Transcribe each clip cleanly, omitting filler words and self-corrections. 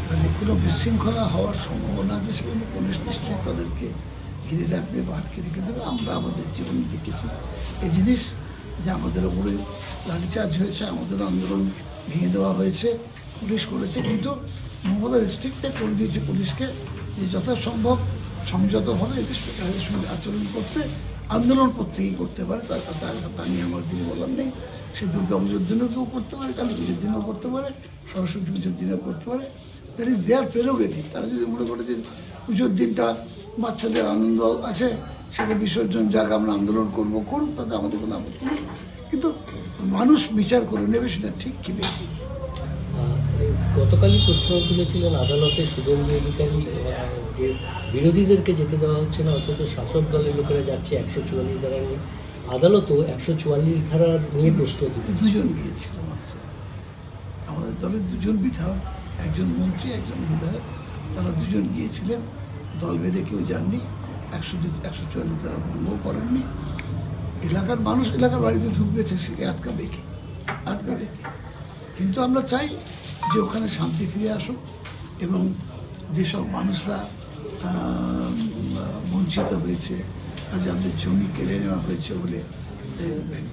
এখানে কোনো বিশৃঙ্খলা হওয়ার সম্ভাবনা আছে, সেখানে পুলিশ নিশ্চয়ই তাদেরকে ঘিরে রাখবে বা আটকে রেখে দেবে। আমরা আমাদের জীবনে দেখেছি এই জিনিস, যে আমাদের উপরে লাঠিচার্জ হয়েছে, আমাদের আন্দোলন ভেঙে দেওয়া হয়েছে, পুলিশ করেছে। কিন্তু মমতা রেস্ট্রিক্টেড করে দিয়েছে পুলিশকে যে যথাসম্ভব সংযতভাবে এদের সঙ্গে আচরণ করতে, আন্দোলন প্রত্যেকেই করতে পারে। তা নিয়ে আমার কিছু বলার নেই। সে দুর্গা পুজোর দিনেও কেউ করতে পারে, কালী পুজোর দিনেও করতে পারে, সরস্বতী পুজোর দিনেও করতে পারে। That is their prerogative. তারা যদি মনে করে যে পুজোর দিনটা বাচ্চাদের আনন্দ আছে, সেটা বিসর্জন যাক, আমরা আন্দোলন করবো, করুক, তাতে আমাদের কোনো আপত্তি নেই। কিন্তু মানুষ বিচার করে নেবে সেটা ঠিক কি বেশি। গতকালই প্রশ্ন তুলেছিলেন আদালতে শুভেন্দু অধিকারী, যে বিরোধীদেরকে যেতে দেওয়া হচ্ছে না, অথচ শাসক দলের লোকেরা যাচ্ছে 144 ধারা নিয়ে। আদালতও 144 ধারা নিয়ে প্রশ্ন তুলে। দুজন গিয়েছিল মাত্র, আমাদের দলের দুজন বিধায়ক, একজন মন্ত্রী, একজন বিধায়ক, তারা দুজন গিয়েছিলেন। দল বেঁধে কেউ যাননি, 144 ধারা ভঙ্গ করেননি। এলাকার মানুষ এলাকার বাড়িতে ঢুকবেছে, সেকে আটকাবে কি? কিন্তু আমরা চাই যে ওখানে শান্তি ফিরে আসুক, এবং যেসব মানুষরা বঞ্চিত হয়েছে, যাদের জমি কেড়ে নেওয়া হয়েছে বলে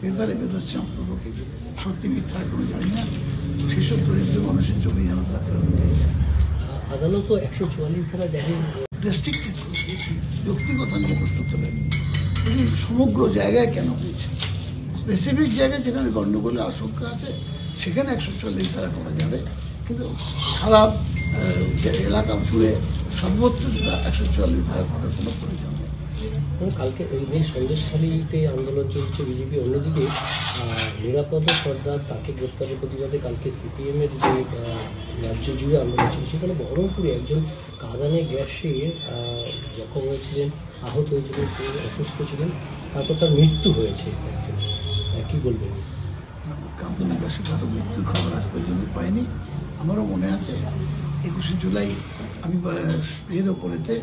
পেপারে বেরোচ্ছে, অন্তর্পক্ষে সত্যি মিথ্যার কোনো জানি না, সেসব দরিদ্র মানুষের জমি যেন তারা ফেরত দিয়ে যায়। আদালতও 144 ধারা জারি রেস্ট্রিক্টেড ব্যক্তিগত নিয়ে প্রশ্ন তোলেন। সমগ্র জায়গায় কেন হয়েছে? স্পেসিফিক জায়গায় যেখানে গণ্ডগোলের আশঙ্কা আছে সেখানে 144 ধারা করা যাবে, কিন্তু সারা এলাকা জুড়ে সর্বত্র 144 ধারা করার কোনো প্রয়োজন নেই। কালকে এই নিয়ে সন্দেশখালীতে আন্দোলন চলছে বিজেপি, অন্যদিকে নিরাপদ সর্দার তাকে গ্রেপ্তারের প্রতিবাদে কালকে সিপিএমের যে রাজ্য জুড়ে আন্দোলন ছিল, সেখানে বহরমপুরে একজন কাঁদানে গ্যাসে জখম হয়েছিলেন, আহত হয়েছিলেন, অসুস্থ ছিলেন, তারপর তার মৃত্যু হয়েছে। কি বলবেন? কাঁদানে গ্যাসে কারো মৃত্যুর খবর আজ পর্যন্ত পাইনি। আমারও মনে আছে 21শে জুলাই আমি এর ওপরেতে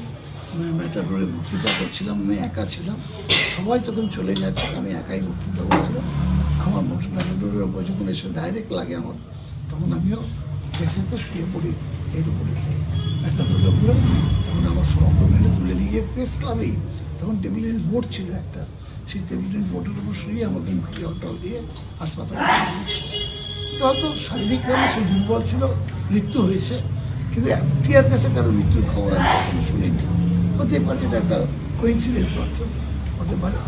মেটাডোরে বক্তৃতা করছিলাম, আমি একা ছিলাম, সবাই তখন চলে গেছে, আমি একাই বক্তৃতা করছিলাম। আমার মেটাডোরের ওপর যখন এসে ডাইরেক্ট লাগে আমার, তখন আমিও গ্যাসেতে শুয়ে পড়ি এর উপরে মেটাডোরের উপরে। তখন আমার সহকর্মীরা তুলে নিয়ে গিয়ে প্রেস ক্লাবেই, তখন টেবিলের বোর্ড ছিল একটা, সেই টেবিলের বোর্ডের উপর শুয়ে আমাদের মুখে জল দিয়ে হাসপাতালে তো হয়তো শারীরিকভাবে সে দুর্বল ছিল, মৃত্যু হয়েছে, কিন্তু এফটিআর কাছে কারো মৃত্যুর খবর আমি কখনো শুনিনি। হতে পারে এটা একটা কোইন্সিডেন্স মাত্র, হতে পারে।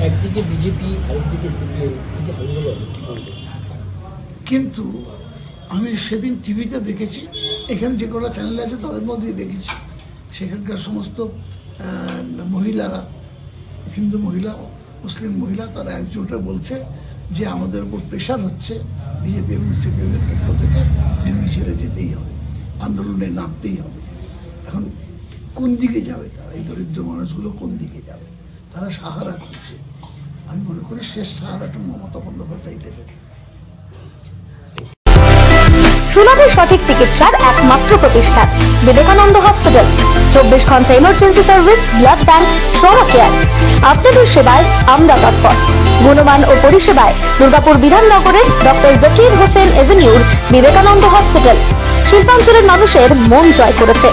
একদিকে বিজেপি, আরেকদিকে সিপিএম, আন্দোলন। কিন্তু আমি সেদিন টিভিতে দেখেছি, এখানে যে কটা চ্যানেল আছে তাদের মধ্যেই দেখেছি, সেখানকার সমস্ত মহিলারা, হিন্দু মহিলা, মুসলিম মহিলা, তারা একজোটে বলছে যে আমাদের উপর প্রেশার হচ্ছে বিজেপি এবং সিপিএমের পক্ষ থেকে, মিছিলে যেতেই হবে, আন্দোলনে নামতেই হবে। এখন কোন দিকে যাবে তারা? এই দরিদ্র মানুষগুলো কোন দিকে যাবে? তারা সাহারা করছে। আমি মনে করি শেষ সাহারাটা মমতা বন্দ্যোপাধ্যায় দেবে। সুলভে সঠিক চিকিৎসার একমাত্র প্রতিষ্ঠান বিবেকানন্দ হসপিটাল। 24 ঘন্টা emergency service, blood bank, trauma care. আপনাদের সেবায় আমরা তৎপর। গুণমান ও পরিষেবায় দুর্গাপুর বিধাননগরের ডক্টর জাকির হোসেন এভিনিউর বিবেকানন্দ হসপিটাল শিল্পাঞ্চলের মানুষের মন জয় করেছে।